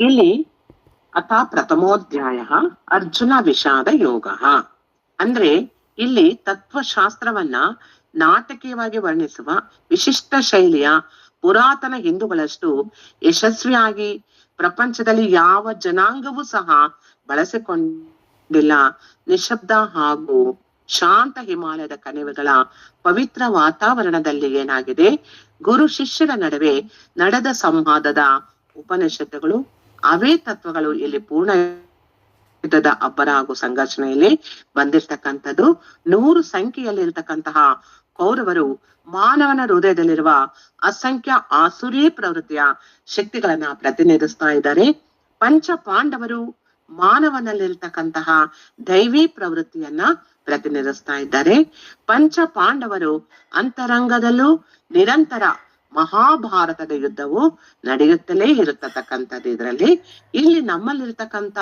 ಇಲ್ಲಿ ಅಥ ಪ್ರಥಮೋಧ್ಯಾಯ ಅರ್ಜುನ ವಿಷಾದ ಯೋಗ. ಅಂದ್ರೆ ಇಲ್ಲಿ ತತ್ವಶಾಸ್ತ್ರವನ್ನ ನಾಟಕೀಯವಾಗಿ ವರ್ಣಿಸುವ ವಿಶಿಷ್ಟ ಶೈಲಿಯ ಪುರಾತನ ಹಿಂದೂಗಳಷ್ಟು ಯಶಸ್ವಿಯಾಗಿ ಪ್ರಪಂಚದಲ್ಲಿ ಯಾವ ಜನಾಂಗವೂ ಸಹ ಬಳಸಿಕೊಂಡಿಲ್ಲ. ನಿಶಬ್ದ ಹಾಗೂ ಶಾಂತ ಹಿಮಾಲಯದ ಕಣಿವೆಗಳ ಪವಿತ್ರ ವಾತಾವರಣದಲ್ಲಿ ಏನಾಗಿದೆ, ಗುರು ಶಿಷ್ಯರ ನಡುವೆ ನಡೆದ ಸಂವಾದದ ಉಪನಿಷತ್ತುಗಳು, ಅವೇ ತತ್ವಗಳು ಇಲ್ಲಿ ಪೂರ್ಣ ಯುದ್ಧದ ಅಬ್ಬರ ಹಾಗೂ ಸಂಘರ್ಷಣೆಯಲ್ಲಿ ಬಂದಿರ್ತಕ್ಕಂಥದ್ದು. 100 ಸಂಖ್ಯೆಯಲ್ಲಿರ್ತಕ್ಕಂತಹ ಕೌರವರು ಮಾನವನ ಹೃದಯದಲ್ಲಿರುವ ಅಸಂಖ್ಯ ಆಸುರಿ ಪ್ರವೃತ್ತಿಯ ಶಕ್ತಿಗಳನ್ನ ಪ್ರತಿನಿಧಿಸ್ತಾ ಇದ್ದಾರೆ. ಪಂಚ ಪಾಂಡವರು ಮಾನವನಲ್ಲಿರ್ತಕ್ಕಂತಹ ದೈವಿ ಪ್ರವೃತ್ತಿಯನ್ನ ಪ್ರತಿನಿಧಿಸ್ತಾ ಇದ್ದಾರೆ. ಪಂಚ ಪಾಂಡವರು ಅಂತರಂಗದಲ್ಲೂ ನಿರಂತರ ಮಹಾಭಾರತದ ಯುದ್ಧವು ನಡೆಯುತ್ತಲೇ ಇರತಕ್ಕಂಥದ್ದು. ಇದರಲ್ಲಿ ಇಲ್ಲಿ ನಮ್ಮಲ್ಲಿರ್ತಕ್ಕಂತ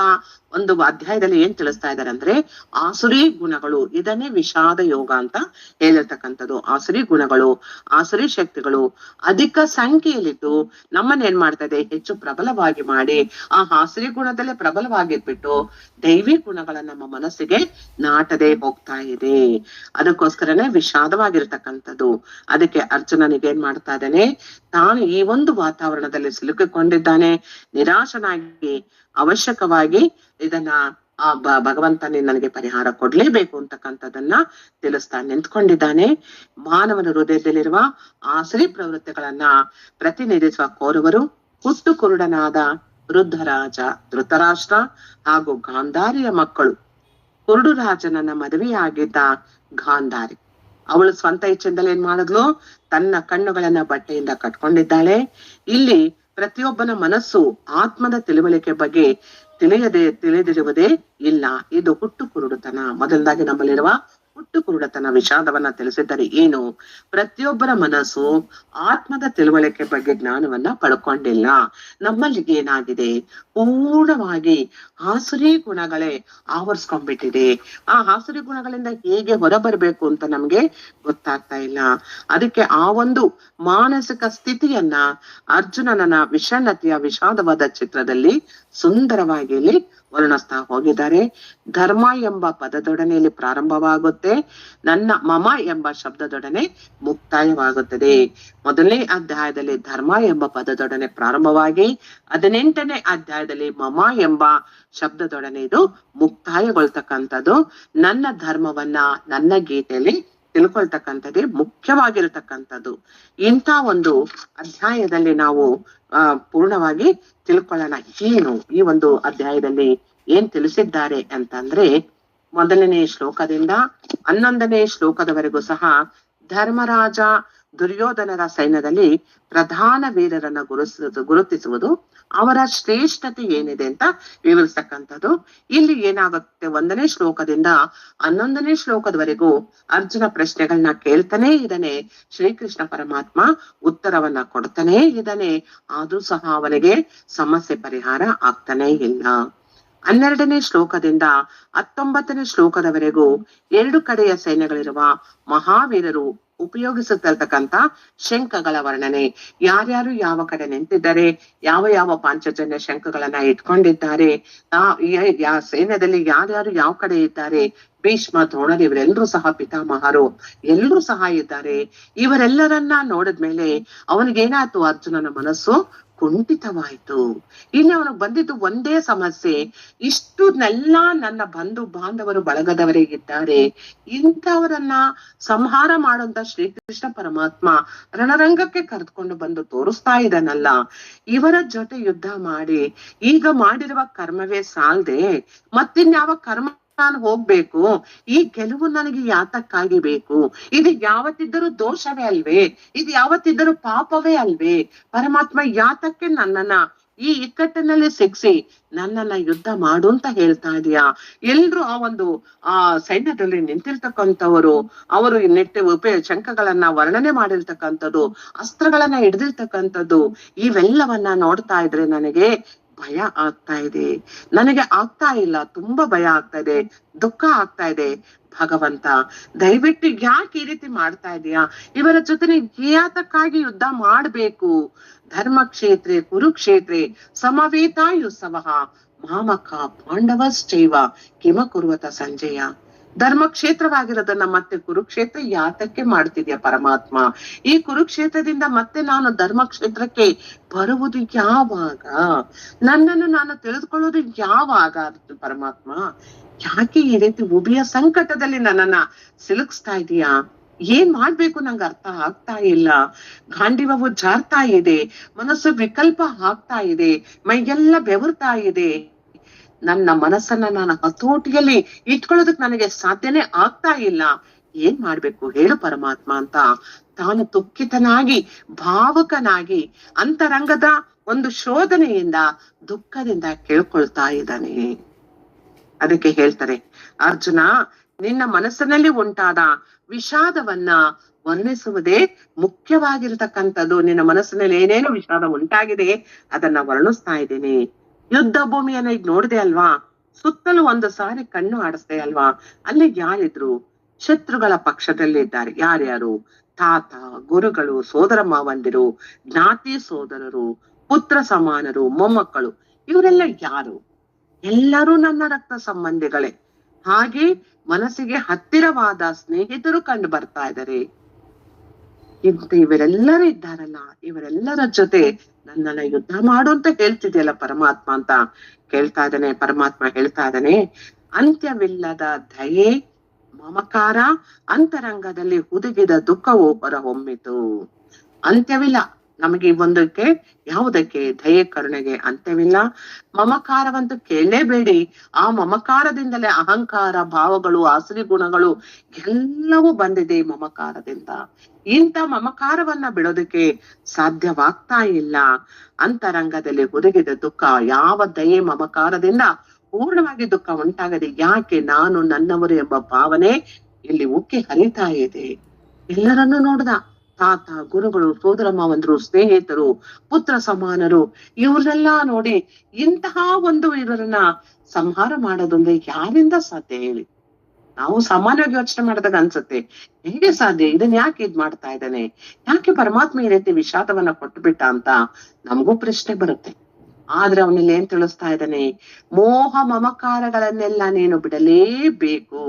ಒಂದು ಅಧ್ಯಾಯದಲ್ಲಿ ಏನ್ ತಿಳಿಸ್ತಾ ಇದ್ದಾರೆ ಅಂದ್ರೆ ಆಸುರಿ ಗುಣಗಳು, ಇದನ್ನೇ ವಿಷಾದ ಯೋಗ ಅಂತ ಹೇಳಿರ್ತಕ್ಕಂಥದ್ದು. ಆಸುರಿ ಗುಣಗಳು, ಆಸುರಿ ಶಕ್ತಿಗಳು ಅಧಿಕ ಸಂಖ್ಯೆಯಲ್ಲಿದ್ದು ನಮ್ಮನ್ನ ಏನ್ ಮಾಡ್ತಾ ಇದೆ, ಹೆಚ್ಚು ಪ್ರಬಲವಾಗಿ ಮಾಡಿ ಆ ಆಸುರಿ ಗುಣದಲ್ಲೇ ಪ್ರಬಲವಾಗಿರ್ಬಿಟ್ಟು ದೈವಿ ಗುಣಗಳ ನಮ್ಮ ಮನಸ್ಸಿಗೆ ನಾಟದೆ ಹೋಗ್ತಾ ಇದೆ. ಅದಕ್ಕೋಸ್ಕರನೇ ವಿಷಾದವಾಗಿರ್ತಕ್ಕಂಥದ್ದು. ಅದಕ್ಕೆ ಅರ್ಜುನನಿಗೆ ಏನ್ ಮಾಡ್ತಾ ಇದ್ದಾನೆ, ತಾನು ಈ ಒಂದು ವಾತಾವರಣದಲ್ಲಿ ಸಿಲುಕಿಕೊಂಡಿದ್ದಾನೆ. ನಿರಾಶನಾಗಿ ಅವಶ್ಯಕವಾಗಿ ಇದನ್ನ ಆ ಭಗವಂತನೇ ನನಗೆ ಪರಿಹಾರ ಕೊಡ್ಲೇಬೇಕು ಅಂತಕ್ಕಂಥದ್ದನ್ನ ತಿಳಿಸ್ತಾ ನಿಂತ್ಕೊಂಡಿದ್ದಾನೆ. ಮಾನವನ ಹೃದಯದಲ್ಲಿರುವ ಆಸುರಿ ಪ್ರವೃತ್ತಿಗಳನ್ನ ಪ್ರತಿನಿಧಿಸುವ ಕೌರವರು ಹುಟ್ಟು ಕುರುಡನಾದ ವೃದ್ಧರಾಜ ಧೃತರಾಷ್ಟ್ರ ಹಾಗೂ ಗಾಂಧಾರಿಯ ಮಕ್ಕಳು. ಕುರುಡು ರಾಜನನ್ನ ಮದುವೆಯಾಗಿದ್ದ ಗಾಂಧಾರಿ ಅವಳು ಸ್ವಂತ ಇಚ್ಛೆಯಿಂದಲೇ ಏನ್ ಮಾಡಿದ್ಲು, ತನ್ನ ಕಣ್ಣುಗಳನ್ನ ಬಟ್ಟೆಯಿಂದ ಕಟ್ಕೊಂಡಿದ್ದಾಳೆ. ಇಲ್ಲಿ ಪ್ರತಿಯೊಬ್ಬನ ಮನಸ್ಸು ಆತ್ಮದ ತಿಳುವಳಿಕೆ ಬಗ್ಗೆ ತಿಳಿದಿರುವುದೇ ಇಲ್ಲ. ಇದು ಹುಟ್ಟು ಕುರುಡುತನ. ಮೊದಲದಾಗಿ ನಮ್ಮಲ್ಲಿರುವ ಹುಟ್ಟು ಕುರುಡತನ ವಿಷಾದವನ್ನ ತಿಳಿಸಿದ್ದಾರೆ. ಏನು, ಪ್ರತಿಯೊಬ್ಬರ ಮನಸ್ಸು ಆತ್ಮದ ತಿಳುವಳಿಕೆ ಬಗ್ಗೆ ಜ್ಞಾನವನ್ನ ಪಡ್ಕೊಂಡಿಲ್ಲ. ನಮ್ಮಲ್ಲಿ ಏನಾಗಿದೆ, ಪೂರ್ಣವಾಗಿ ಆಸುರಿ ಗುಣಗಳೇ ಆವರಿಸ್ಕೊಂಡ್ಬಿಟ್ಟಿದೆ. ಆ ಆಸುರಿ ಗುಣಗಳಿಂದ ಹೇಗೆ ಹೊರಬರ್ಬೇಕು ಅಂತ ನಮ್ಗೆ ಗೊತ್ತಾಗ್ತಾ ಇಲ್ಲ. ಅದಕ್ಕೆ ಆ ಒಂದು ಮಾನಸಿಕ ಸ್ಥಿತಿಯನ್ನ ಅರ್ಜುನನ ವಿಷಣ್ಣತೆಯ ವಿಷಾದವಾದ ಚಿತ್ರದಲ್ಲಿ ಸುಂದರವಾಗಿ ಇಲ್ಲಿ ವರ್ಣಿಸ್ತಾ ಹೋಗಿದ್ದಾರೆ. ಧರ್ಮ ಎಂಬ ಪದದೊಡನೆಯಲ್ಲಿ ಪ್ರಾರಂಭವಾಗುತ್ತೆ, ನನ್ನ ಮಮ ಎಂಬ ಶಬ್ದದೊಡನೆ ಮುಕ್ತಾಯವಾಗುತ್ತದೆ. ಮೊದಲನೇ ಅಧ್ಯಾಯದಲ್ಲಿ ಧರ್ಮ ಎಂಬ ಪದದೊಡನೆ ಪ್ರಾರಂಭವಾಗಿ 18ನೇ ಅಧ್ಯಾಯದಲ್ಲಿ ಮಮ ಎಂಬ ಶಬ್ದದೊಡನೆ ಇದು ಮುಕ್ತಾಯಗೊಳ್ತಕ್ಕಂಥದ್ದು. ನನ್ನ ಧರ್ಮವನ್ನ ನನ್ನ ಗೀತೆಯಲ್ಲಿ ತಿಳ್ಕೊಳ್ತಕ್ಕಂಥದ್ದೇ ಮುಖ್ಯವಾಗಿರತಕ್ಕಂಥದ್ದು. ಇಂಥ ಒಂದು ಅಧ್ಯಾಯದಲ್ಲಿ ನಾವು ಪೂರ್ಣವಾಗಿ ತಿಳ್ಕೊಳ್ಳೋಣ. ಏನು ಈ ಒಂದು ಅಧ್ಯಾಯದಲ್ಲಿ ಏನ್ ತಿಳಿಸಿದ್ದಾರೆ ಅಂತಂದ್ರೆ, ಮೊದಲನೇ ಶ್ಲೋಕದಿಂದ 11ನೇ ಶ್ಲೋಕದವರೆಗೂ ಸಹ ಧರ್ಮರಾಜ ದುರ್ಯೋಧನರ ಸೈನ್ಯದಲ್ಲಿ ಪ್ರಧಾನ ವೀರರನ್ನ ಗುರುತಿಸುವುದು, ಅವರ ಶ್ರೇಷ್ಠತೆ ಏನಿದೆ ಅಂತ ವಿವರಿಸ್ತಕ್ಕಂಥದ್ದು. ಇಲ್ಲಿ ಏನಾಗುತ್ತೆ, 1ನೇ ಶ್ಲೋಕದಿಂದ 11ನೇ ಶ್ಲೋಕದವರೆಗೂ ಅರ್ಜುನ ಪ್ರಶ್ನೆಗಳನ್ನ ಕೇಳ್ತಾನೆ ಇದ್ದಾನೆ. ಶ್ರೀಕೃಷ್ಣ ಪರಮಾತ್ಮ ಉತ್ತರವನ್ನ ಕೊಡ್ತಾನೆ ಇದ್ದಾನೆ. ಆದ್ರೂ ಸಹ ಅವನಿಗೆ ಸಮಸ್ಯೆ ಪರಿಹಾರ ಆಗ್ತಾನೆ ಇಲ್ಲ. 12ನೇ ಶ್ಲೋಕದಿಂದ 19ನೇ ಶ್ಲೋಕದವರೆಗೂ 2 ಕಡೆಯ ಸೈನ್ಯಗಳಿರುವ ಮಹಾವೀರರು ಉಪಯೋಗಿಸುತ್ತಿರ್ತಕ್ಕಂಥ ಶಂಖಗಳ ವರ್ಣನೆ, ಯಾರ್ಯಾರು ಯಾವ ಕಡೆ ನಿಂತಿದ್ದಾರೆ, ಯಾವ ಯಾವ ಪಾಂಚಜನ್ಯ ಶಂಖಗಳನ್ನ ಇಟ್ಕೊಂಡಿದ್ದಾರೆ, ಸೈನ್ಯದಲ್ಲಿ ಯಾರ್ಯಾರು ಯಾವ ಕಡೆ ಇದ್ದಾರೆ, ಭೀಷ್ಮ ದ್ರೋಣರು ಇವರೆಲ್ಲರೂ ಸಹ ಪಿತಾಮಹರು ಎಲ್ಲರೂ ಸಹ ಇದ್ದಾರೆ. ಇವರೆಲ್ಲರನ್ನ ನೋಡಿದ್ಮೇಲೆ ಅವನಿಗೇನಾಯ್ತು, ಅರ್ಜುನನ ಮನಸ್ಸು ಕುಂಠಿತವಾಯ್ತು. ಇಲ್ಲಿ ಅವನಿಗೆ ಬಂದಿದ್ದು ಒಂದೇ ಸಮಸ್ಯೆ, ಇಷ್ಟನ್ನೆಲ್ಲ ನನ್ನ ಬಂಧು ಬಾಂಧವರು ಬಳಗದವರೇ ಇದ್ದಾರೆ, ಇಂಥವರನ್ನ ಸಂಹಾರ ಮಾಡುವಂತ ಶ್ರೀಕೃಷ್ಣ ಪರಮಾತ್ಮ ರಣರಂಗಕ್ಕೆ ಕರೆದುಕೊಂಡು ಬಂದು ತೋರಿಸ್ತಾ ಇದ್ದಾನಲ್ಲ, ಇವರ ಜೊತೆ ಯುದ್ಧ ಮಾಡಿ ಈಗ ಮಾಡಿರುವ ಕರ್ಮವೇ ಸಾಲದೆ ಮತ್ತಿನ್ಯಾವ ಕರ್ಮ ನಾನು ಹೋಗ್ಬೇಕು, ಈ ಗೆಲುವು ನನಗೆ ಯಾತಕ್ಕಾಗಿ ಬೇಕು, ಇದು ಯಾವತ್ತಿದ್ದರೂ ದೋಷವೇ ಅಲ್ವೇ, ಇದು ಯಾವತ್ತಿದ್ದರೂ ಪಾಪವೇ ಅಲ್ವೇ, ಪರಮಾತ್ಮ ಯಾತಕ್ಕೆ ನನ್ನನ್ನ ಈ ಇಕ್ಕಟ್ಟಿನಲ್ಲಿ ಸಿಕ್ಸಿ ನನ್ನನ್ನ ಯುದ್ಧ ಮಾಡು ಅಂತ ಹೇಳ್ತಾ ಇದೀಯಾ. ಎಲ್ರು ಆ ಸೈನ್ಯದಲ್ಲಿ ನಿಂತಿರ್ತಕ್ಕಂಥವರು, ಅವರು ಶಂಖಗಳನ್ನ ವರ್ಣನೆ ಮಾಡಿರ್ತಕ್ಕಂಥದ್ದು, ಅಸ್ತ್ರಗಳನ್ನ ಹಿಡ್ದಿರ್ತಕ್ಕಂಥದ್ದು, ಇವೆಲ್ಲವನ್ನ ನೋಡ್ತಾ ಇದ್ರೆ ನನಗೆ ಭಯ ಆಗ್ತಾ ಇದೆ, ನನಗೆ ಆಗ್ತಾ ಇಲ್ಲ, ತುಂಬಾ ಭಯ ಆಗ್ತಾ ಇದೆ, ದುಃಖ ಆಗ್ತಾ ಇದೆ. ಭಗವಂತ ದಯವಿಟ್ಟು ಯಾಕೆ ಈ ರೀತಿ ಮಾಡ್ತಾ ಇದೀಯಾ? ಇವರ ಜೊತೆ ಯಾತಕ್ಕಾಗಿ ಯುದ್ಧ ಮಾಡ್ಬೇಕು? ಧರ್ಮ ಕ್ಷೇತ್ರೆ ಕುರುಕ್ಷೇತ್ರೆ ಸಮವೇತಾಯುತ್ಸವಃ ಮಾಮಕ ಪಾಂಡವಶ್ಚೈವ ಕಿಮ ಕುರುವತ ಸಂಜಯ. ಧರ್ಮ ಕ್ಷೇತ್ರವಾಗಿರೋದನ್ನ ಮತ್ತೆ ಕುರುಕ್ಷೇತ್ರ ಯಾತಕ್ಕೆ ಮಾಡ್ತಿದ್ಯಾ ಪರಮಾತ್ಮ? ಈ ಕುರುಕ್ಷೇತ್ರದಿಂದ ಮತ್ತೆ ನಾನು ಧರ್ಮ ಕ್ಷೇತ್ರಕ್ಕೆ ಬರುವುದು ಯಾವಾಗ? ನನ್ನನ್ನು ನಾನು ತಿಳಿದುಕೊಳ್ಳೋದು ಯಾವಾಗ ಪರಮಾತ್ಮ? ಯಾಕೆ ಈ ರೀತಿ ಉಭಯ ಸಂಕಟದಲ್ಲಿ ನನ್ನನ್ನ ಸಿಲುಕಿಸ್ತಾ ಇದೀಯಾ? ಏನ್ ಮಾಡ್ಬೇಕು ನಂಗೆ ಅರ್ಥ ಆಗ್ತಾ ಇಲ್ಲ. ಗಾಂಡಿವವು ಜಾರ್ತಾ ಇದೆ, ಮನಸ್ಸು ವಿಕಲ್ಪ ಆಗ್ತಾ ಇದೆ, ಮೈಗೆಲ್ಲ ಬೆವರ್ತಾ ಇದೆ. ನನ್ನ ಮನಸ್ಸನ್ನ ನಾನು ಹತೋಟಿಯಲ್ಲಿ ಇಟ್ಕೊಳ್ಳೋದಕ್ ನನಗೆ ಸಾಧ್ಯನೇ ಆಗ್ತಾ ಇಲ್ಲ. ಏನ್ ಮಾಡ್ಬೇಕು ಹೇಳು ಪರಮಾತ್ಮ ಅಂತ ತಾನು ದುಃಖಿತನಾಗಿ ಭಾವುಕನಾಗಿ ಅಂತರಂಗದ ಒಂದು ಶೋಧನೆಯಿಂದ ದುಃಖದಿಂದ ಕೇಳ್ಕೊಳ್ತಾ ಇದ್ದಾನೆ. ಅದಕ್ಕೆ ಹೇಳ್ತಾರೆ, ಅರ್ಜುನ ನಿನ್ನ ಮನಸ್ಸಿನಲ್ಲಿ ಉಂಟಾದ ವಿಷಾದವನ್ನ ವರ್ಣಿಸುವುದೇ ಮುಖ್ಯವಾಗಿರತಕ್ಕಂಥದ್ದು. ನಿನ್ನ ಮನಸ್ಸಿನಲ್ಲಿ ಏನೇನು ವಿಷಾದ ಉಂಟಾಗಿದೆ ಅದನ್ನ ವರ್ಣಿಸ್ತಾ ಇದ್ದೀನಿ. ಯುದ್ಧ ಭೂಮಿಯನ್ನ ಈಗ ನೋಡಿದೆ ಅಲ್ವಾ? ಸುತ್ತಲೂ ಒಂದು ಸಾರಿ ಕಣ್ಣು ಆಡಿಸ್ದೆ ಅಲ್ವಾ? ಅಲ್ಲಿ ಯಾರಿದ್ರು? ಶತ್ರುಗಳ ಪಕ್ಷದಲ್ಲಿದ್ದಾರೆ. ಯಾರ್ಯಾರು? ತಾತ, ಗುರುಗಳು, ಸೋದರ ಮಾವಂದಿರು, ಜ್ಞಾತಿ ಸೋದರರು, ಪುತ್ರ ಸಮಾನರು, ಮೊಮ್ಮಕ್ಕಳು, ಇವರೆಲ್ಲ ಯಾರು? ಎಲ್ಲರೂ ನನ್ನ ರಕ್ತ ಸಂಬಂಧಿಗಳೇ. ಹಾಗೆ ಮನಸ್ಸಿಗೆ ಹತ್ತಿರವಾದ ಸ್ನೇಹಿತರು ಕಂಡು ಬರ್ತಾ ಇದ್ದಾರೆ. ಇವರೆಲ್ಲರೂ ಇದ್ದಾರಲ್ಲ, ಇವರೆಲ್ಲರ ಜೊತೆ ನನ್ನನ್ನ ಯುದ್ಧ ಮಾಡು ಅಂತ ಹೇಳ್ತಿದ್ಯಲ್ಲ ಪರಮಾತ್ಮ ಅಂತ ಕೇಳ್ತಾ ಇದ್ದಾನೆ. ಪರಮಾತ್ಮ ಹೇಳ್ತಾ ಇದ್ದಾನೆ, ಅಂತ್ಯವಿಲ್ಲದ ದಯೆ ಮಮಕಾರ ಅಂತರಂಗದಲ್ಲಿ ಹುದುಗಿದ ದುಃಖವು ಹೊರಹೊಮ್ಮಿತು. ಅಂತ್ಯವಿಲ್ಲ ನಮಗೆ ಒಂದಕ್ಕೆ, ಯಾವುದಕ್ಕೆ? ದಯೆ ಕರುಣೆಗೆ ಅಂತ್ಯವಿಲ್ಲ. ಮಮಕಾರವಂತೂ ಕೇಳಲೇಬೇಡಿ. ಆ ಮಮಕಾರದಿಂದಲೇ ಅಹಂಕಾರ ಭಾವಗಳು, ಆಸರಿ ಗುಣಗಳು ಎಲ್ಲವೂ ಬಂದಿದೆ ಮಮಕಾರದಿಂದ. ಇಂಥ ಮಮಕಾರವನ್ನ ಬಿಡೋದಕ್ಕೆ ಸಾಧ್ಯವಾಗ್ತಾ ಇಲ್ಲ. ಅಂತರಂಗದಲ್ಲಿ ಹುದುಗಿದ ದುಃಖ, ಯಾವ ದಯೆ ಮಮಕಾರದಿಂದ ಪೂರ್ಣವಾಗಿ ದುಃಖ ಉಂಟಾಗದೆ. ಯಾಕೆ? ನಾನು ನನ್ನವರು ಎಂಬ ಭಾವನೆ ಇಲ್ಲಿ ಉಕ್ಕಿ ಹರಿತಾ ಇದೆ. ಎಲ್ಲರನ್ನೂ ನೋಡ್ದ, ತಾತ, ಗುರುಗಳು, ಸೋದರ ಮಾವಂದ್ರು, ಸ್ನೇಹಿತರು, ಪುತ್ರ ಸಮಾನರು, ಇವ್ರನ್ನೆಲ್ಲ ನೋಡಿ ಇಂತಹ ಒಂದು ಇವರನ್ನ ಸಂಹಾರ ಮಾಡೋದಂದ್ರೆ ಯಾರಿಂದ ಸಾಧ್ಯ ಹೇಳಿ? ನಾವು ಸಾಮಾನ್ಯವಾಗಿ ಯೋಚನೆ ಮಾಡಿದಾಗ ಅನ್ಸುತ್ತೆ, ಹೇಗೆ ಸಾಧ್ಯ? ಇದನ್ನ ಯಾಕೆ ಇದ್ ಮಾಡ್ತಾ ಇದ್ದಾನೆ? ಯಾಕೆ ಪರಮಾತ್ಮ ಈ ರೀತಿ ವಿಷಾದವನ್ನ ಕೊಟ್ಟುಬಿಟ್ಟ ಅಂತ ನಮಗೂ ಪ್ರಶ್ನೆ ಬರುತ್ತೆ. ಆದ್ರೆ ಅವನಲ್ಲಿ ಏನ್ ತಿಳಿಸ್ತಾ ಇದ್ದಾನೆ? ಮೋಹ ಮಮಕಾರಗಳನ್ನೆಲ್ಲ ನೀನು ಬಿಡಲೇಬೇಕು.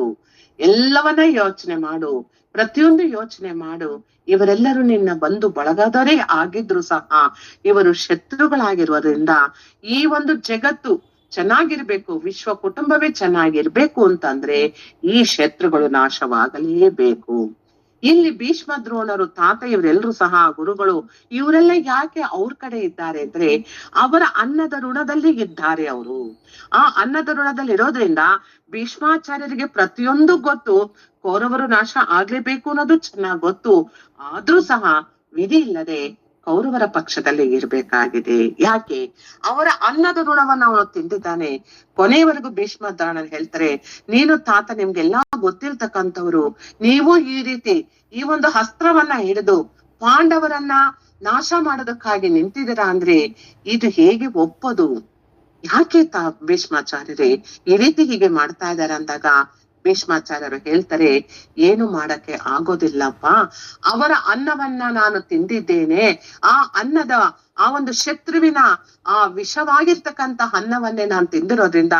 ಎಲ್ಲವನ್ನ ಯೋಚನೆ ಮಾಡು, ಪ್ರತಿಯೊಂದು ಯೋಚನೆ ಮಾಡು. ಇವರೆಲ್ಲರೂ ನಿನ್ನ ಬಂಧು ಬಳಗದವರೇ ಆಗಿದ್ರು ಸಹ ಇವರು ಶತ್ರುಗಳಾಗಿರುವುದರಿಂದ ಈ ಒಂದು ಜಗತ್ತು ಚೆನ್ನಾಗಿರ್ಬೇಕು, ವಿಶ್ವ ಕುಟುಂಬವೇ ಚೆನ್ನಾಗಿರ್ಬೇಕು ಅಂತಂದ್ರೆ ಈ ಶತ್ರುಗಳು ನಾಶವಾಗಲೇಬೇಕು. ಇಲ್ಲಿ ಭೀಷ್ಮ, ದ್ರೋಣರು, ತಾತ ಇವರೆಲ್ಲರೂ ಸಹ ಗುರುಗಳು, ಇವರೆಲ್ಲ ಯಾಕೆ ಅವ್ರ ಕಡೆ ಇದ್ದಾರೆ ಅಂದ್ರೆ ಅವರ ಅನ್ನದ ಋಣದಲ್ಲಿ ಇದ್ದಾರೆ. ಅವರು ಆ ಅನ್ನದ ಋಣದಲ್ಲಿ ಇರೋದ್ರಿಂದ ಭೀಷ್ಮಾಚಾರ್ಯರಿಗೆ ಪ್ರತಿಯೊಂದು ಗೊತ್ತು, ಕೌರವರು ನಾಶ ಆಗ್ಲೇಬೇಕು ಅನ್ನೋದು ಚೆನ್ನಾಗ್ ಗೊತ್ತು. ಆದ್ರೂ ಸಹ ವಿಧಿ ಇಲ್ಲದೆ ಕೌರವರ ಪಕ್ಷದಲ್ಲಿ ಇರ್ಬೇಕಾಗಿದೆ. ಯಾಕೆ? ಅವರ ಅನ್ನದ ಋಣವನ್ನ ಅವನು ತಿಂದಿದ್ದಾನೆ. ಕೊನೆಯವರೆಗೂ ಭೀಷ್ಮ ದ್ರೋಣರು ಹೇಳ್ತಾರೆ, ನೀನು ತಾತ ನಿಮ್ಗೆಲ್ಲಾ ಗೊತ್ತಿರ್ತಕ್ಕಂಥವ್ರು, ನೀವು ಈ ರೀತಿ ಈ ಒಂದು ಅಸ್ತ್ರವನ್ನ ಹಿಡಿದು ಪಾಂಡವರನ್ನ ನಾಶ ಮಾಡೋದಕ್ಕಾಗಿ ನಿಂತಿದ್ದೀರಾ ಅಂದ್ರೆ ಇದು ಹೇಗೆ ಒಪ್ಪದು? ಯಾಕೆ ಭೀಷ್ಮಾಚಾರ್ಯರೇ ಈ ರೀತಿ ಹೀಗೆ ಮಾಡ್ತಾ ಇದ್ದಾರೆ ಅಂದಾಗ ಭೀಷ್ಮಾಚಾರ್ಯರು ಹೇಳ್ತಾರೆ, ಏನು ಮಾಡಕ್ಕೆ ಆಗೋದಿಲ್ಲಪ್ಪ. ಅವರ ಅನ್ನವನ್ನ ನಾನು ತಿಂದಿದ್ದೇನೆ. ಆ ಅನ್ನದ ಆ ಒಂದು ಶತ್ರುವಿನ ಆ ವಿಷವಾಗಿರ್ತಕ್ಕಂಥ ಅನ್ನವನ್ನೇ ನಾನು ತಿಂದಿರೋದ್ರಿಂದ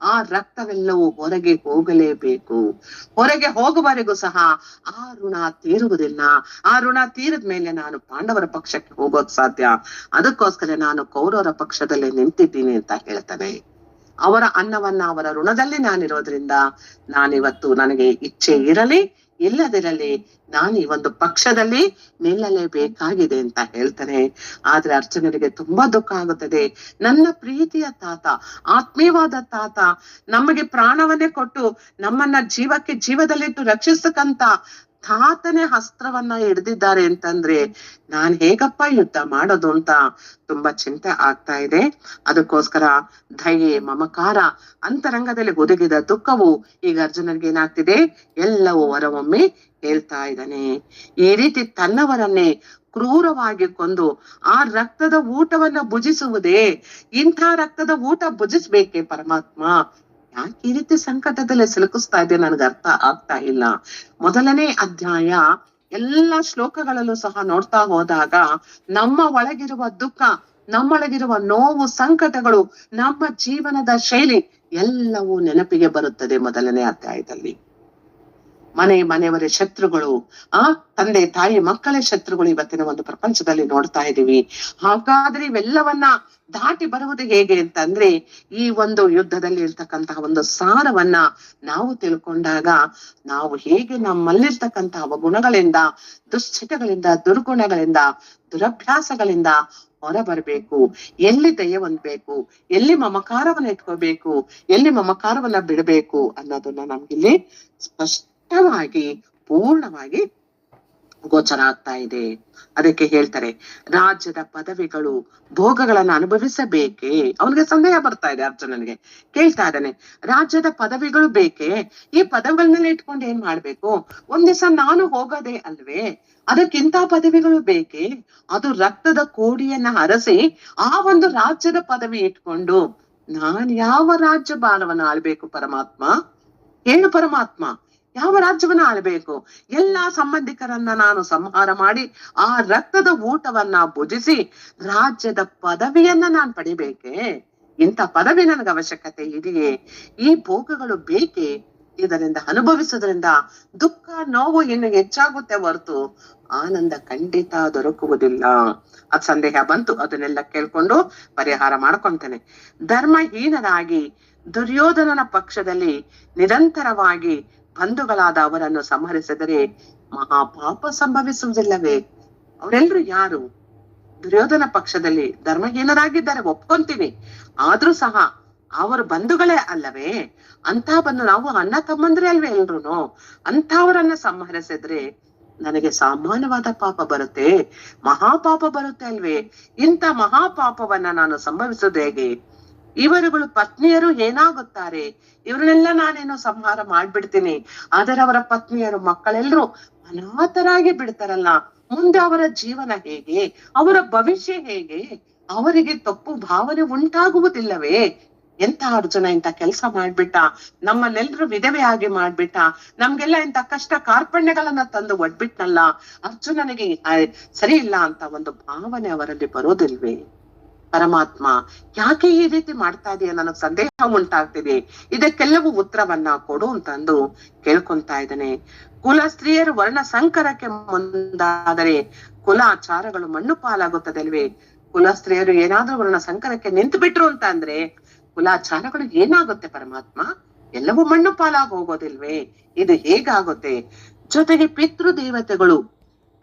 ಆ ರಕ್ತವೆಲ್ಲವೂ ಹೊರಗೆ ಹೋಗಲೇಬೇಕು. ಹೊರಗೆ ಹೋಗುವವರೆಗೂ ಸಹ ಆ ಋಣ ತೀರುವುದಿಲ್ಲ. ಆ ಋಣ ತೀರಿದ ಮೇಲೆ ನಾನು ಪಾಂಡವರ ಪಕ್ಷಕ್ಕೆ ಹೋಗೋಕ್ ಸಾಧ್ಯ. ಅದಕ್ಕೋಸ್ಕರ ನಾನು ಕೌರವರ ಪಕ್ಷದಲ್ಲಿ ನಿಂತಿದ್ದೀನಿ ಅಂತ ಹೇಳ್ತಾನೆ. ಅವರ ಅನ್ನವನ್ನ ಅವರ ಋಣದಲ್ಲಿ ನಾನಿರೋದ್ರಿಂದ ನಾನಿವತ್ತು ನನಗೆ ಇಚ್ಛೆ ಇರಲಿ ಇಲ್ಲದಿರಲಿ ನಾನು ಈ ಒಂದು ಪಕ್ಷದಲ್ಲಿ ನಿಲ್ಲಲೇಬೇಕಾಗಿದೆ ಅಂತ ಹೇಳ್ತಾನೆ. ಆದ್ರೆ ಅರ್ಜುನನಿಗೆ ತುಂಬಾ ದುಃಖ ಆಗುತ್ತದೆ. ನನ್ನ ಪ್ರೀತಿಯ ತಾತ, ಆತ್ಮೀಯವಾದ ತಾತ, ನಮಗೆ ಪ್ರಾಣವನ್ನೇ ಕೊಟ್ಟು ನಮ್ಮನ್ನ ಜೀವಕ್ಕೆ ಜೀವದಲ್ಲಿಟ್ಟು ರಕ್ಷಿಸತಕ್ಕಂತ ತಾತನೇ ಅಸ್ತ್ರವನ್ನ ಹಿಡ್ದಿದ್ದಾರೆ ಅಂತಂದ್ರೆ ನಾನ್ ಹೇಗಪ್ಪ ಯುದ್ಧ ಮಾಡೋದು ಅಂತ ತುಂಬಾ ಚಿಂತೆ ಆಗ್ತಾ ಇದೆ. ಅದಕ್ಕೋಸ್ಕರ ದಯೆ, ಮಮಕಾರ, ಅಂತರಂಗದಲ್ಲಿ ಹುದುಗಿದ ದುಃಖವು ಈಗ ಅರ್ಜುನನ್ಗೆ ಏನಾಗ್ತಿದೆ, ಎಲ್ಲವೂ ಹೊರವೊಮ್ಮೆ ಹೇಳ್ತಾ ಇದ್ದಾನೆ. ಈ ರೀತಿ ತನ್ನವರನ್ನೇ ಕ್ರೂರವಾಗಿ ಕೊಂದು ಆ ರಕ್ತದ ಊಟವನ್ನ ಭುಜಿಸುವುದೇ, ಇಂಥ ರಕ್ತದ ಊಟ ಭುಜಿಸ್ಬೇಕೆ ಪರಮಾತ್ಮ? ಯಾಕೆ ಈ ರೀತಿ ಸಂಕಟದಲ್ಲಿ ಸಿಲುಕಿಸ್ತಾ ಇದೆ, ನನ್ಗೆ ಅರ್ಥ ಆಗ್ತಾ ಇಲ್ಲ. ಮೊದಲನೇ ಅಧ್ಯಾಯ ಎಲ್ಲಾ ಶ್ಲೋಕಗಳಲ್ಲೂ ಸಹ ನೋಡ್ತಾ ಹೋದಾಗ ನಮ್ಮ ಒಳಗಿರುವ ದುಃಖ, ನಮ್ಮೊಳಗಿರುವ ನೋವು, ಸಂಕಟಗಳು, ನಮ್ಮ ಜೀವನದ ಶೈಲಿ ಎಲ್ಲವೂ ನೆನಪಿಗೆ ಬರುತ್ತದೆ. ಮೊದಲನೇ ಅಧ್ಯಾಯದಲ್ಲಿ ಮನೆಯವರ ಶತ್ರುಗಳು, ತಂದೆ ತಾಯಿ ಮಕ್ಕಳೇ ಶತ್ರುಗಳು ಇವತ್ತಿನ ಒಂದು ಪ್ರಪಂಚದಲ್ಲಿ ನೋಡ್ತಾ ಇದೀವಿ. ಹಾಗಾದ್ರೆ ಇವೆಲ್ಲವನ್ನ ದಾಟಿ ಬರುವುದು ಹೇಗೆ ಅಂತಂದ್ರೆ, ಈ ಒಂದು ಯುದ್ಧದಲ್ಲಿ ಇರ್ತಕ್ಕಂತಹ ಒಂದು ಸಾರವನ್ನ ನಾವು ತಿಳ್ಕೊಂಡಾಗ ನಾವು ಹೇಗೆ ನಮ್ಮಲ್ಲಿರ್ತಕ್ಕಂತಹ ಅವಗುಣಗಳಿಂದ, ದುಶ್ಚಟಗಳಿಂದ, ದುರ್ಗುಣಗಳಿಂದ, ದುರಭ್ಯಾಸಗಳಿಂದ ಹೊರ ಬರ್ಬೇಕು, ಎಲ್ಲಿ ದಯೆ ಹೊಂದ್ಬೇಕು, ಎಲ್ಲಿ ಮಮಕಾರವನ್ನ ಇಟ್ಕೋಬೇಕು, ಎಲ್ಲಿ ಮಮಕಾರವನ್ನ ಬಿಡಬೇಕು ಅನ್ನೋದನ್ನ ನಮ್ಗಿಲ್ಲಿ ಸ್ಪಷ್ಟವಾಗಿ ಪೂರ್ಣವಾಗಿ ಗೋಚರ ಆಗ್ತಾ ಇದೆ. ಅದಕ್ಕೆ ಹೇಳ್ತಾರೆ, ರಾಜ್ಯದ ಪದವಿಗಳು, ಭೋಗಗಳನ್ನ ಅನುಭವಿಸಬೇಕೇ? ಅವನಿಗೆ ಸಂದೇಹ ಬರ್ತಾ ಇದೆ, ಅರ್ಜುನನಿಗೆ ಕೇಳ್ತಾ ಇದ್ದಾನೆ, ರಾಜ್ಯದ ಪದವಿಗಳು ಬೇಕೇ? ಈ ಪದವಿಗಳನ್ನೆಲ್ಲ ಇಟ್ಕೊಂಡು ಏನ್ ಮಾಡ್ಬೇಕು? ಒಂದ್ ದಿವಸ ನಾನು ಹೋಗೋದೇ ಅಲ್ವೇ? ಅದಕ್ಕಿಂತ ಪದವಿಗಳು ಬೇಕೇ? ಅದು ರಕ್ತದ ಕೋಡಿಯನ್ನ ಹರಸಿ ಆ ಒಂದು ರಾಜ್ಯದ ಪದವಿ ಇಟ್ಕೊಂಡು ನಾನ್ ಯಾವ ರಾಜ್ಯ ಭಾರವನ್ನ ಆಳ್ಬೇಕು ಪರಮಾತ್ಮ? ಹೇಳು ಪರಮಾತ್ಮ, ಯಾವ ರಾಜ್ಯವನ್ನ ಆಳ್ಬೇಕು? ಎಲ್ಲಾ ಸಂಬಂಧಿಕರನ್ನ ನಾನು ಸಂಹಾರ ಮಾಡಿ ಆ ರಕ್ತದ ಊಟವನ್ನ ಭುಜಿಸಿ ರಾಜ್ಯದ ಪದವಿಯನ್ನ ನಾನ್ ಪಡಿಬೇಕೆ? ಇಂಥ ಪದವಿ ನನಗೆ ಅವಶ್ಯಕತೆ ಇದೆಯೇ? ಈ ಭೋಗಗಳು ಬೇಕೇ? ಇದರಿಂದ ಅನುಭವಿಸೋದ್ರಿಂದ ದುಃಖ, ನೋವು ಇನ್ನು ಹೆಚ್ಚಾಗುತ್ತೆ ಹೊರತು ಆನಂದ ಖಂಡಿತ ದೊರಕುವುದಿಲ್ಲ. ಅದ್ ಸಂದೇಹ ಬಂತು, ಅದನ್ನೆಲ್ಲ ಕೇಳ್ಕೊಂಡು ಪರಿಹಾರ ಮಾಡ್ಕೊಂತಾನೆ. ಧರ್ಮಹೀನರಾಗಿ ದುರ್ಯೋಧನನ ಪಕ್ಷದಲ್ಲಿ ನಿರಂತರವಾಗಿ ಬಂಧುಗಳಾದ ಅವರನ್ನು ಸಂಹರಿಸಿದರೆ ಮಹಾಪಾಪ ಸಂಭವಿಸುವುದಿಲ್ಲವೇ? ಅವರೆಲ್ಲರೂ ಯಾರು? ದುರ್ಯೋಧನ ಪಕ್ಷದಲ್ಲಿ ಧರ್ಮಹೀನರಾಗಿದ್ದಾರೆ, ಒಪ್ಕೊಂತೀನಿ. ಆದ್ರೂ ಸಹ ಅವರು ಬಂಧುಗಳೇ ಅಲ್ಲವೇ? ಅಂತ ಬಂದು ನಾವು ಅಣ್ಣ ತಮ್ಮಂದ್ರೆ ಅಲ್ವೇ ಎಲ್ರುನು? ಅಂತವರನ್ನ ಸಂಹರಿಸಿದ್ರೆ ನನಗೆ ಸಾಮಾನ್ಯವಾದ ಪಾಪ ಬರುತ್ತೆ, ಮಹಾಪಾಪ ಬರುತ್ತೆ ಅಲ್ವೇ? ಇಂಥ ಮಹಾಪಾಪವನ್ನ ನಾನು ಸಂಭವಿಸೋದು ಹೇಗೆ? ಇವರುಗಳು ಪತ್ನಿಯರು ಏನಾಗುತ್ತಾರೆ? ಇವರನ್ನೆಲ್ಲ ನಾನೇನೋ ಸಂಹಾರ ಮಾಡ್ಬಿಡ್ತೀನಿ, ಆದರೆ ಅವರ ಪತ್ನಿಯರು, ಮಕ್ಕಳೆಲ್ಲರೂ ಅನಾಥರಾಗಿ ಬಿಡ್ತಾರಲ್ಲ, ಮುಂದೆ ಅವರ ಜೀವನ ಹೇಗೆ? ಅವರ ಭವಿಷ್ಯ ಹೇಗೆ? ಅವರಿಗೆ ತಪ್ಪು ಭಾವನೆ ಉಂಟಾಗುವುದಿಲ್ಲವೇ? ಎಂತ ಅರ್ಜುನ ಇಂತ ಕೆಲಸ ಮಾಡ್ಬಿಟ್ಟ, ನಮ್ಮನ್ನೆಲ್ಲರೂ ವಿಧವೆಯಾಗಿ ಮಾಡ್ಬಿಟ್ಟ, ನಮ್ಗೆಲ್ಲ ಇಂತ ಕಷ್ಟ ಕಾರ್ಪಣ್ಯಗಳನ್ನ ತಂದು ಒಡ್ಬಿಟ್ನಲ್ಲ, ಅರ್ಜುನನಿಗೆ ಸರಿ ಇಲ್ಲ ಅಂತ ಒಂದು ಭಾವನೆ ಅವರಲ್ಲಿ ಬರೋದಿಲ್ವೇ? ಪರಮಾತ್ಮ ಯಾಕೆ ಈ ರೀತಿ ಮಾಡ್ತಾ ಇದೆಯಾ? ನನಗ್ ಸಂದೇಹ ಉಂಟಾಗ್ತಿದೆ, ಇದಕ್ಕೆಲ್ಲವೂ ಉತ್ತರವನ್ನ ಕೊಡು ಅಂತಂದು ಕೇಳ್ಕೊಂತಾ ಇದ್ದಾನೆ. ಕುಲ ಸ್ತ್ರೀಯರು ವರ್ಣ ಸಂಕರಕ್ಕೆ ಮುಂದಾದರೆ ಕುಲಾಚಾರಗಳು ಮಣ್ಣು ಪಾಲಾಗುತ್ತದಲ್ವೇ? ಕುಲ ಸ್ತ್ರೀಯರು ಏನಾದ್ರೂ ವರ್ಣ ಸಂಕರಕ್ಕೆ ನಿಂತು ಬಿಟ್ರು ಅಂತ ಅಂದ್ರೆ ಕುಲಾಚಾರಗಳು ಏನಾಗುತ್ತೆ ಪರಮಾತ್ಮ? ಎಲ್ಲವೂ ಮಣ್ಣು ಪಾಲಾಗಿ ಹೋಗೋದಿಲ್ವೇ? ಇದು ಹೇಗಾಗುತ್ತೆ? ಜೊತೆಗೆ ಪಿತೃ ದೇವತೆಗಳು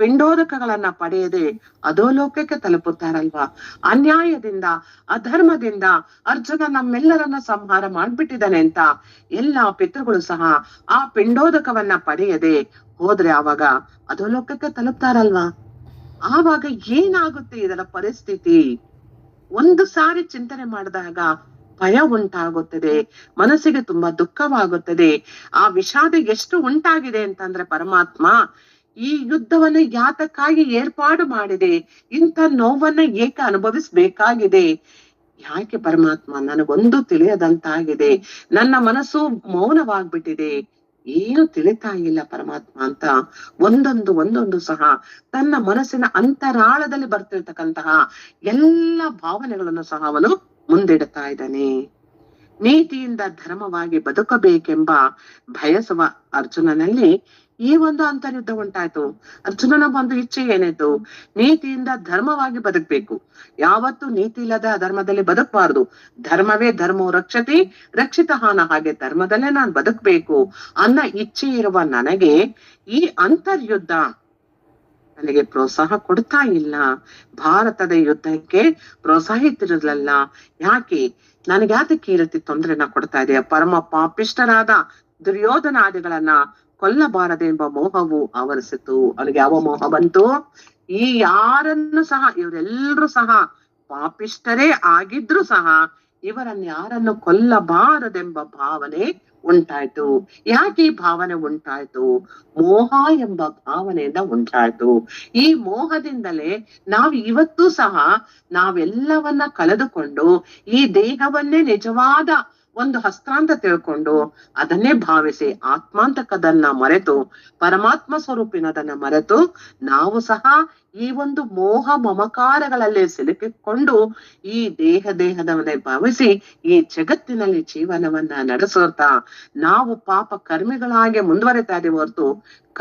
ಪಿಂಡೋದಕಗಳನ್ನ ಪಡೆಯದೆ ಅಧೋಲೋಕಕ್ಕೆ ತಲುಪುತ್ತಾರಲ್ವಾ? ಅನ್ಯಾಯದಿಂದ, ಅಧರ್ಮದಿಂದ ಅರ್ಜುನ ನಮ್ಮೆಲ್ಲರನ್ನ ಸಂಹಾರ ಮಾಡ್ಬಿಟ್ಟಿದ್ದಾನೆ ಅಂತ ಎಲ್ಲಾ ಪಿತೃಗಳು ಸಹ ಆ ಪಿಂಡೋದಕವನ್ನ ಪಡೆಯದೆ ಹೋದ್ರೆ ಆವಾಗ ಅಧೋಲೋಕಕ್ಕೆ ತಲುಪ್ತಾರಲ್ವಾ? ಆವಾಗ ಏನಾಗುತ್ತೆ ಇದರ ಪರಿಸ್ಥಿತಿ? ಒಂದು ಸಾರಿ ಚಿಂತನೆ ಮಾಡಿದಾಗ ಭಯ ಉಂಟಾಗುತ್ತದೆ, ಮನಸ್ಸಿಗೆ ತುಂಬಾ ದುಃಖವಾಗುತ್ತದೆ. ಆ ವಿಷಾದ ಎಷ್ಟು ಉಂಟಾಗಿದೆ ಅಂತಂದ್ರೆ ಪರಮಾತ್ಮ ಈ ಯುದ್ಧವನ್ನ ಯಾತಕ್ಕಾಗಿ ಏರ್ಪಾಡು ಮಾಡಿದೆ? ಇಂಥ ನೋವನ್ನ ಏಕೆ ಅನುಭವಿಸ್ಬೇಕಾಗಿದೆ? ಯಾಕೆ ಪರಮಾತ್ಮ? ನನಗೊಂದು ತಿಳಿಯದಂತಾಗಿದೆ, ನನ್ನ ಮನಸ್ಸು ಮೌನವಾಗ್ಬಿಟ್ಟಿದೆ, ಏನು ತಿಳಿತಾ ಇಲ್ಲ ಪರಮಾತ್ಮ ಅಂತ ಒಂದೊಂದು ಸಹ ತನ್ನ ಮನಸ್ಸಿನ ಅಂತರಾಳದಲ್ಲಿ ಬರ್ತಿರ್ತಕ್ಕಂತಹ ಎಲ್ಲ ಭಾವನೆಗಳನ್ನು ಸಹ ಅವನು ಮುಂದಿಡ್ತಾ ಇದ್ದಾನೆ. ನೀತಿಯಿಂದ ಧರ್ಮವಾಗಿ ಬದುಕಬೇಕೆಂಬ ಬಯಸುವ ಅರ್ಜುನನಲ್ಲಿ ಈ ಒಂದು ಅಂತರ್ಯುದ್ಧ ಉಂಟಾಯ್ತು. ಅರ್ಜುನನ ಒಂದು ಇಚ್ಛೆ ಏನಿತ್ತು? ನೀತಿಯಿಂದ ಧರ್ಮವಾಗಿ ಬದುಕ್ಬೇಕು. ಯಾವತ್ತು ನೀತಿ ಇಲ್ಲದ ಧರ್ಮದಲ್ಲಿ ಬದುಕಬಾರದು. ಧರ್ಮವೇ ಧರ್ಮೋ ರಕ್ಷತಿ ರಕ್ಷಿತಹಾನ, ಹಾಗೆ ಧರ್ಮದಲ್ಲೇ ನಾನ್ ಬದುಕ್ಬೇಕು ಅನ್ನೋ ಇಚ್ಛೆ ಇರುವ ನನಗೆ ಈ ಅಂತರ್ಯುದ್ಧ ನನಗೆ ಪ್ರೋತ್ಸಾಹ ಕೊಡ್ತಾ ಇಲ್ಲ. ಭಾರತದ ಯುದ್ಧಕ್ಕೆ ಪ್ರೋತ್ಸಾಹಿತಿರಲಿಲ್ಲ. ಯಾಕೆ? ನನಗೆ ಯಾತಕ್ಕೆ ಈ ರೀತಿ ತೊಂದರೆನ ಕೊಡ್ತಾ ಇದೆಯಾ? ಪರಮ ಪಾಪಿಷ್ಟರಾದ ದುರ್ಯೋಧನಾದಿಗಳನ್ನ ಕೊಲ್ಲಬಾರದೆಂಬ ಮೋಹವು ಆವರಿಸಿತು. ಅವನಿಗೆ ಯಾವ ಮೋಹ ಬಂತು? ಈ ಯಾರನ್ನು ಸಹ, ಇವರೆಲ್ಲರೂ ಸಹ ಪಾಪಿಷ್ಟರೇ ಆಗಿದ್ರು ಸಹ ಇವರನ್ನು ಯಾರನ್ನು ಕೊಲ್ಲಬಾರದೆಂಬ ಭಾವನೆ ಉಂಟಾಯ್ತು. ಯಾಕೆ ಈ ಭಾವನೆ ಉಂಟಾಯ್ತು? ಮೋಹ ಎಂಬ ಭಾವನೆಯಿಂದ ಉಂಟಾಯ್ತು. ಈ ಮೋಹದಿಂದಲೇ ನಾವು ಇವತ್ತು ಸಹ ನಾವೆಲ್ಲವನ್ನ ಕಳೆದುಕೊಂಡು ಈ ದೇಹವನ್ನೇ ನಿಜವಾದ ಒಂದು ಹಸ್ತ ಅಂತ ತಿಳ್ಕೊಂಡು ಅದನ್ನೇ ಭಾವಿಸಿ ಆತ್ಮಾಂತಕದನ್ನ ಮರೆತು ಪರಮಾತ್ಮ ಸ್ವರೂಪಿನದನ್ನ ಮರೆತು ನಾವು ಸಹ ಈ ಒಂದು ಮೋಹ ಮಮಕಾರಗಳಲ್ಲಿ ಸಿಲುಕಿಕೊಂಡು ಈ ದೇಹದವನ್ನೇ ಭಾವಿಸಿ ಈ ಜಗತ್ತಿನಲ್ಲಿ ಜೀವನವನ್ನ ನಡೆಸುತ್ತಾ ನಾವು ಪಾಪ ಕರ್ಮಿಗಳಾಗಿ ಮುಂದುವರಿತಾ ಇದೀವಿ ಹೊರತು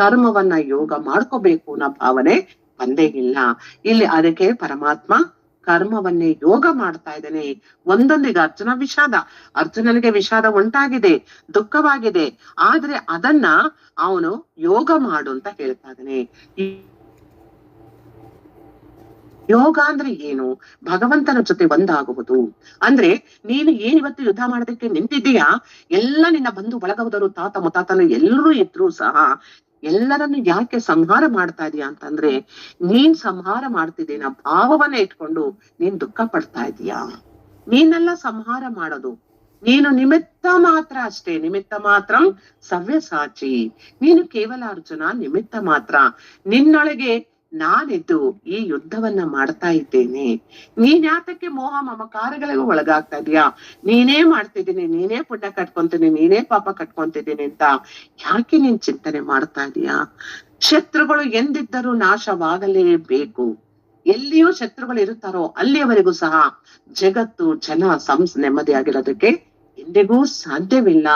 ಕರ್ಮವನ್ನ ಯೋಗ ಮಾಡ್ಕೋಬೇಕು ಅನ್ನೋ ಭಾವನೆ ಬಂದೇ ಇಲ್ಲ ಇಲ್ಲಿ. ಅದಕ್ಕೆ ಪರಮಾತ್ಮ ಕರ್ಮವನ್ನೇ ಯೋಗ ಮಾಡ್ತಾ ಇದ್ದಾನೆ. ಒಂದೊಂದಿಗೆ ಅರ್ಜುನನಿಗೆ ವಿಷಾದ ಉಂಟಾಗಿದೆ, ದುಃಖವಾಗಿದೆ, ಆದ್ರೆ ಅದನ್ನ ಅವನು ಯೋಗ ಮಾಡು ಅಂತ ಹೇಳ್ತಾ ಇದ್ದಾನೆ. ಯೋಗ ಅಂದ್ರೆ ಏನು? ಭಗವಂತನ ಜೊತೆ ಒಂದಾಗುವುದು ಅಂದ್ರೆ ನೀನು ಏನಿವತ್ತು ಯುದ್ಧ ಮಾಡೋದಕ್ಕೆ ನಿಂತಿದ್ದೀಯಾ, ಎಲ್ಲ ನಿನ್ನ ಬಂಧು ಬಳಗದವರು ತಾತ ಮುತ್ತಾತನು ಎಲ್ಲರೂ ಇದ್ರು ಸಹ ಎಲ್ಲರನ್ನು ಯಾಕೆ ಸಂಹಾರ ಮಾಡ್ತಾ ಇದೀಯಾ ಅಂತಂದ್ರೆ ನೀನ್ ಸಂಹಾರ ಮಾಡ್ತಿದ್ದೀನ ಭಾವವನ್ನ ಇಟ್ಕೊಂಡು ನೀನ್ ದುಃಖ ಪಡ್ತಾ ಇದೀಯಾ. ನೀನೆಲ್ಲ ಸಂಹಾರ ಮಾಡೋದು ನೀನು ನಿಮಿತ್ತ ಮಾತ್ರ ಅಷ್ಟೇ. ನಿಮಿತ್ತ ಮಾತ್ರ ಸವ್ಯಸಾಚಿ. ನೀನು ಕೇವಲ ಅರ್ಜುನ ನಿಮಿತ್ತ ಮಾತ್ರ. ನಿನ್ನೊಳಗೆ ನಾನಿದ್ದು ಈ ಯುದ್ಧವನ್ನ ಮಾಡ್ತಾ ಇದ್ದೇನೆ. ನೀನ್ ಯಾತಕ್ಕೆ ಮೋಹ ಮಮಕಾರಗಳಿಗೂ ಒಳಗಾಗ್ತಾ ಇದೀಯಾ? ನೀನೇ ಮಾಡ್ತಿದ್ದೀನಿ, ನೀನೇ ಪುಣ್ಯ ಕಟ್ಕೊಂತೀನಿ, ನೀನೇ ಪಾಪ ಕಟ್ಕೊಂತಿದ್ದೀನಿ ಅಂತ ಯಾಕೆ ನೀನ್ ಚಿಂತನೆ ಮಾಡ್ತಾ ಇದೀಯಾ? ಶತ್ರುಗಳು ಎಂದಿದ್ದರೂ ನಾಶವಾಗಲೇಬೇಕು. ಎಲ್ಲಿಯೂ ಶತ್ರುಗಳು ಇರುತ್ತಾರೋ ಅಲ್ಲಿಯವರೆಗೂ ಸಹ ಜಗತ್ತು ಜನ ನೆಮ್ಮದಿಯಾಗಿರೋದಕ್ಕೆ ಎಂದಿಗೂ ಸಾಧ್ಯವಿಲ್ಲ.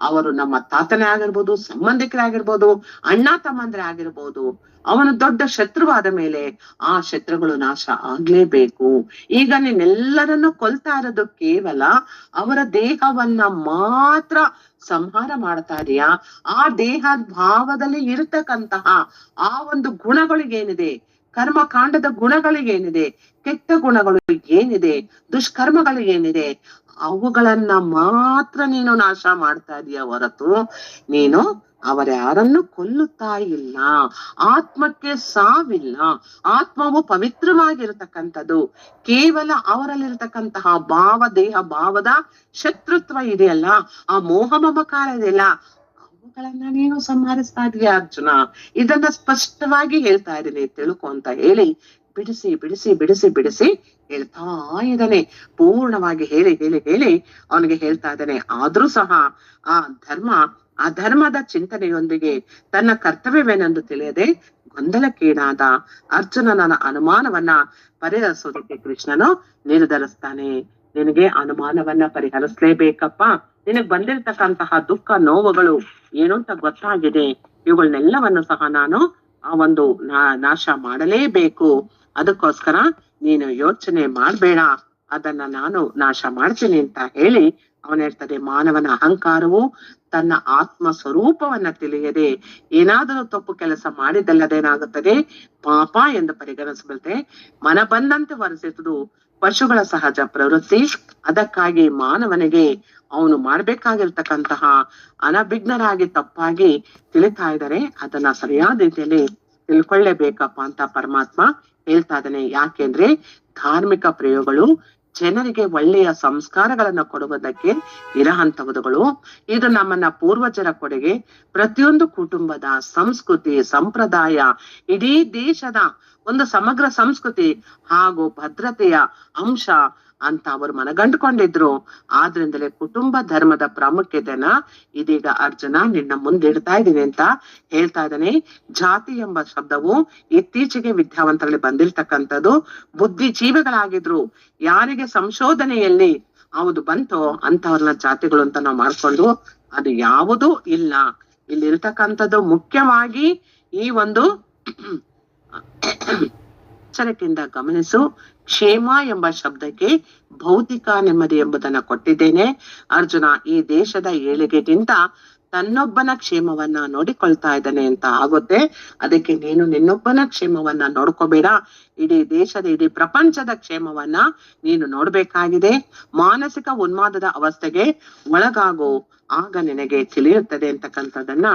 ಅವರು ನಮ್ಮ ತಾತನೇ ಆಗಿರ್ಬೋದು, ಸಂಬಂಧಿಕರೇ ಆಗಿರ್ಬೋದು, ಅಣ್ಣ ತಮ್ಮಂದ್ರೆ ಆಗಿರ್ಬೋದು. ಅವನು ದೊಡ್ಡ ಶತ್ರುವಾದ ಮೇಲೆ ಆ ಶತ್ರುಗಳು ನಾಶ ಆಗ್ಲೇಬೇಕು. ಈಗ ನೀನೆಲ್ಲರನ್ನು ಕೊಲ್ತಾ ಇರೋದು ಕೇವಲ ಅವರ ದೇಹವನ್ನ ಮಾತ್ರ ಸಂಹಾರ ಮಾಡ್ತಾ ಇದೀಯಾ. ಆ ದೇಹ ಭಾವದಲ್ಲಿ ಇರತಕ್ಕಂತಹ ಆ ಒಂದು ಗುಣಗಳಿಗೇನಿದೆ, ಕರ್ಮಕಾಂಡದ ಗುಣಗಳಿಗೇನಿದೆ, ಕೆಟ್ಟ ಗುಣಗಳು ಏನಿದೆ, ದುಷ್ಕರ್ಮಗಳು ಏನಿದೆ, ಅವುಗಳನ್ನ ಮಾತ್ರ ನೀನು ನಾಶ ಮಾಡ್ತಾ ಇದೀಯ ಹೊರತು ನೀನು ಅವರ್ಯಾರನ್ನು ಕೊಲ್ಲುತ್ತಾ ಇಲ್ಲ. ಆತ್ಮಕ್ಕೆ ಸಾವಿಲ್ಲ. ಆತ್ಮವು ಪವಿತ್ರವಾಗಿರತಕ್ಕಂಥದ್ದು. ಕೇವಲ ಅವರಲ್ಲಿರತಕ್ಕಂತಹ ದೇಹ ಭಾವದ ಶತ್ರುತ್ವ ಇದೆಯಲ್ಲ, ಆ ಮೋಹ ಮಮಕಾರ ಇದೆಯಲ್ಲ, ಅವುಗಳನ್ನ ನೀನು ಸಂಹರಿಸ್ತಾ ಇದೀಯ ಅರ್ಜುನ. ಇದನ್ನ ಸ್ಪಷ್ಟವಾಗಿ ಹೇಳ್ತಾ ಇದ್ದೀನಿ, ತಿಳ್ಕೊ ಅಂತ ಹೇಳಿ ಬಿಡಿಸಿ ಬಿಡಿಸಿ ಬಿಡಿಸಿ ಬಿಡಿಸಿ ಹೇಳ್ತಾ ಇದ್ದಾನೆ. ಪೂರ್ಣವಾಗಿ ಹೇಳಿ ಹೇಳಿ ಹೇಳಿ ಅವನಿಗೆ ಹೇಳ್ತಾ ಇದ್ದಾನೆ. ಆದ್ರೂ ಸಹ ಆ ಧರ್ಮದ ಚಿಂತನೆಯೊಂದಿಗೆ ತನ್ನ ಕರ್ತವ್ಯವೇನೆಂದು ತಿಳಿಯದೆ ಗೊಂದಲಕ್ಕೀಡಾದ ಅರ್ಜುನನ ಅನುಮಾನವನ್ನ ಪರಿಹರಿಸೋದಕ್ಕೆ ಕೃಷ್ಣನು ನಿರ್ಧರಿಸ್ತಾನೆ. ನಿನಗೆ ಅನುಮಾನವನ್ನ ಪರಿಹರಿಸ್ಲೇಬೇಕಪ್ಪ. ನಿನಗ್ ಬಂದಿರತಕ್ಕಂತಹ ದುಃಖ ನೋವುಗಳು ಏನು ಅಂತ ಗೊತ್ತಾಗಿದೆ. ಇವುಗಳನ್ನೆಲ್ಲವನ್ನು ಸಹ ನಾನು ಆ ಒಂದು ನಾಶ ಮಾಡಲೇಬೇಕು. ಅದಕ್ಕೋಸ್ಕರ ನೀನು ಯೋಚನೆ ಮಾಡ್ಬೇಡ, ಅದನ್ನ ನಾನು ನಾಶ ಮಾಡ್ತೀನಿ ಅಂತ ಹೇಳಿ ಅವನ ಹೇಳ್ತದೆ. ಮಾನವನ ಅಹಂಕಾರವು ತನ್ನ ಆತ್ಮ ಸ್ವರೂಪವನ್ನ ತಿಳಿಯದೆ ಏನಾದರೂ ತಪ್ಪು ಕೆಲಸ ಮಾಡಿದಲ್ಲದೇನಾಗುತ್ತದೆ, ಪಾಪ ಎಂದು ಪರಿಗಣಿಸಬಲ್ತೆ. ಮನ ಬಂದಂತೆ ವರ್ತಿಸುವುದು ಪಶುಗಳ ಸಹಜ ಪ್ರವೃತ್ತಿ. ಅದಕ್ಕಾಗಿ ಮಾನವನಿಗೆ ಅವನು ಮಾಡ್ಬೇಕಾಗಿರ್ತಕ್ಕಂತಹ ಅನಭಿಜ್ಞರಾಗಿ ತಪ್ಪಾಗಿ ತಿಳಿತಾ ಇದ್ದಾರೆ. ಅದನ್ನ ಸರಿಯಾದ ರೀತಿಯಲ್ಲಿ ತಿಳ್ಕೊಳ್ಳೇಬೇಕಪ್ಪ ಅಂತ ಪರಮಾತ್ಮ ಹೇಳ್ತಾ ಇದ್ದಾನೆ. ಯಾಕೆಂದ್ರೆ ಧಾರ್ಮಿಕ ಪ್ರಯೋಗಗಳು ಜನರಿಗೆ ಒಳ್ಳೆಯ ಸಂಸ್ಕಾರಗಳನ್ನ ಕೊಡುವುದಕ್ಕೆ ಇರಹಂತವುಗಳು. ಇದು ನಮ್ಮನ್ನ ಪೂರ್ವಜರ ಕೊಡುಗೆ. ಪ್ರತಿಯೊಂದು ಕುಟುಂಬದ ಸಂಸ್ಕೃತಿ ಸಂಪ್ರದಾಯ, ಇಡೀ ದೇಶದ ಒಂದು ಸಮಗ್ರ ಸಂಸ್ಕೃತಿ ಹಾಗೂ ಭದ್ರತೆಯ ಅಂಶ ಅಂತ ಅವರು ಮನಗಂಡುಕೊಂಡಿದ್ರು. ಆದ್ರಿಂದಲೇ ಕುಟುಂಬ ಧರ್ಮದ ಪ್ರಾಮುಖ್ಯತೆನ ಇದೀಗ ಅರ್ಜುನ ನಿನ್ನ ಮುಂದಿಡ್ತಾ ಇದ್ದೀನಿ ಅಂತ ಹೇಳ್ತಾ ಇದ್ದಾನೆ. ಜಾತಿ ಎಂಬ ಶಬ್ದವು ಇತ್ತೀಚೆಗೆ ವಿದ್ಯಾವಂತರಲ್ಲಿ ಬಂದಿರ್ತಕ್ಕಂಥದ್ದು. ಬುದ್ಧಿಜೀವಿಗಳಾಗಿದ್ರು ಯಾರಿಗೆ ಸಂಶೋಧನೆಯಲ್ಲಿ ಹೌದು ಬಂತೋ ಅಂತವ್ರನ್ನ ಜಾತಿಗಳು ಅಂತ ನಾವು ಮಾಡ್ಕೊಂಡು ಅದು ಯಾವುದೂ ಇಲ್ಲ. ಇಲ್ಲಿರ್ತಕ್ಕಂಥದ್ದು ಮುಖ್ಯವಾಗಿ ಈ ಒಂದು ಎಚ್ಚರಿಕೆಯಿಂದ ಗಮನಿಸು. ಕ್ಷೇಮ ಎಂಬ ಶಬ್ದಕ್ಕೆ ಭೌತಿಕ ನೆಮ್ಮದಿ ಎಂಬುದನ್ನ ಕೊಟ್ಟಿದ್ದೇನೆ. ಅರ್ಜುನ, ಈ ದೇಶದ ಏಳಿಗೆಗಿಂತ ತನ್ನೊಬ್ಬನ ಕ್ಷೇಮವನ್ನ ನೋಡಿಕೊಳ್ತಾ ಇದ್ದಾನೆ ಅಂತ ಆಗುತ್ತೆ. ಅದಕ್ಕೆ ನೀನು ನಿನ್ನೊಬ್ಬನ ಕ್ಷೇಮವನ್ನ ನೋಡ್ಕೋಬೇಡ, ಇಡೀ ದೇಶದ ಇಡೀ ಪ್ರಪಂಚದ ಕ್ಷೇಮವನ್ನ ನೀನು ನೋಡ್ಬೇಕಾಗಿದೆ. ಮಾನಸಿಕ ಉನ್ಮಾದದ ಅವಸ್ಥೆಗೆ ಒಳಗಾಗು, ಆಗ ನಿನಗೆ ತಿಳಿಯುತ್ತದೆ ಅಂತಕ್ಕಂಥದ್ದನ್ನ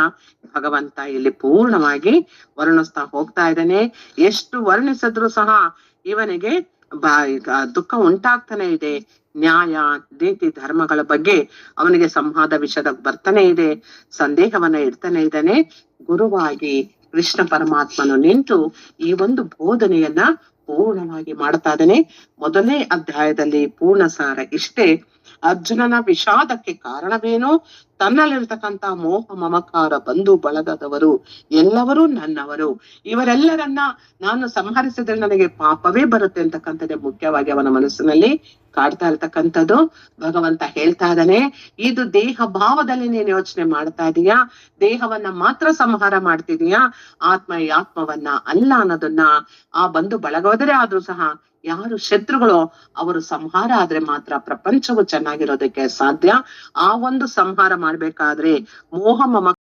ಭಗವಂತ ಇಲ್ಲಿ ಪೂರ್ಣವಾಗಿ ವರ್ಣಿಸ್ತಾ ಹೋಗ್ತಾ ಇದ್ದಾನೆ. ಎಷ್ಟು ವರ್ಣಿಸಿದ್ರು ಸಹ ಇವನಿಗೆ ದುಃಖ ಉಂಟಾಗ್ತಾನೆ ಇದೆ. ನ್ಯಾಯ ನೀತಿ ಧರ್ಮಗಳ ಬಗ್ಗೆ ಅವನಿಗೆ ಸಂವಾದ ವಿಷಯದ ಬರ್ತಾನೆ ಇದೆ, ಸಂದೇಹವನ್ನ ಇಡ್ತಾನೆ ಇದ್ದಾನೆ. ಗುರುವಾಗಿ ಕೃಷ್ಣ ಪರಮಾತ್ಮನು ನಿಂತು ಈ ಒಂದು ಬೋಧನೆಯನ್ನ ಪೂರ್ಣವಾಗಿ ಮಾಡ್ತಾ ಇದ್ದಾನೆ. ಮೊದಲನೇ ಅಧ್ಯಾಯದಲ್ಲಿ ಪೂರ್ಣ ಸಾರ ಇಷ್ಟೇ. ಅರ್ಜುನನ ವಿಷಾದಕ್ಕೆ ಕಾರಣವೇನು? ತನ್ನಲ್ಲಿರ್ತಕ್ಕಂಥ ಮೋಹ ಮಮಕಾರ ಬಂಧು ಬಳಗದವರು ಎಲ್ಲವರೂ ನನ್ನವರು, ಇವರೆಲ್ಲರನ್ನ ನಾನು ಸಂಹರಿಸಿದ್ರೆ ನನಗೆ ಪಾಪವೇ ಬರುತ್ತೆ ಅಂತಕ್ಕಂಥದ್ದೇ ಮುಖ್ಯವಾಗಿ ಅವನ ಮನಸ್ಸಿನಲ್ಲಿ ಕಾಡ್ತಾ ಇರ್ತಕ್ಕಂಥದ್ದು. ಭಗವಂತ ಹೇಳ್ತಾ ಇದ್ದಾನೆ, ಇದು ದೇಹ ಭಾವದಲ್ಲಿ ನೀನು ಯೋಚನೆ ಮಾಡ್ತಾ ಇದೀಯಾ, ದೇಹವನ್ನ ಮಾತ್ರ ಸಂಹಾರ ಮಾಡ್ತಿದೀಯಾ, ಆತ್ಮ ಈ ಆತ್ಮವನ್ನ ಅಲ್ಲ ಅನ್ನೋದನ್ನ ಆ ಬಂಧು ಬಳಗೋದರೆ ಆದ್ರೂ ಸಹ ಯಾರು ಶತ್ರುಗಳು ಅವರು ಸಂಹಾರ ಆದ್ರೆ ಮಾತ್ರ ಪ್ರಪಂಚವು ಚೆನ್ನಾಗಿರೋದಕ್ಕೆ ಸಾಧ್ಯ. ಆ ಒಂದು ಸಂಹಾರ ಮಾಡ್ಬೇಕಾದ್ರೆ ಮೋಹ ಮಮ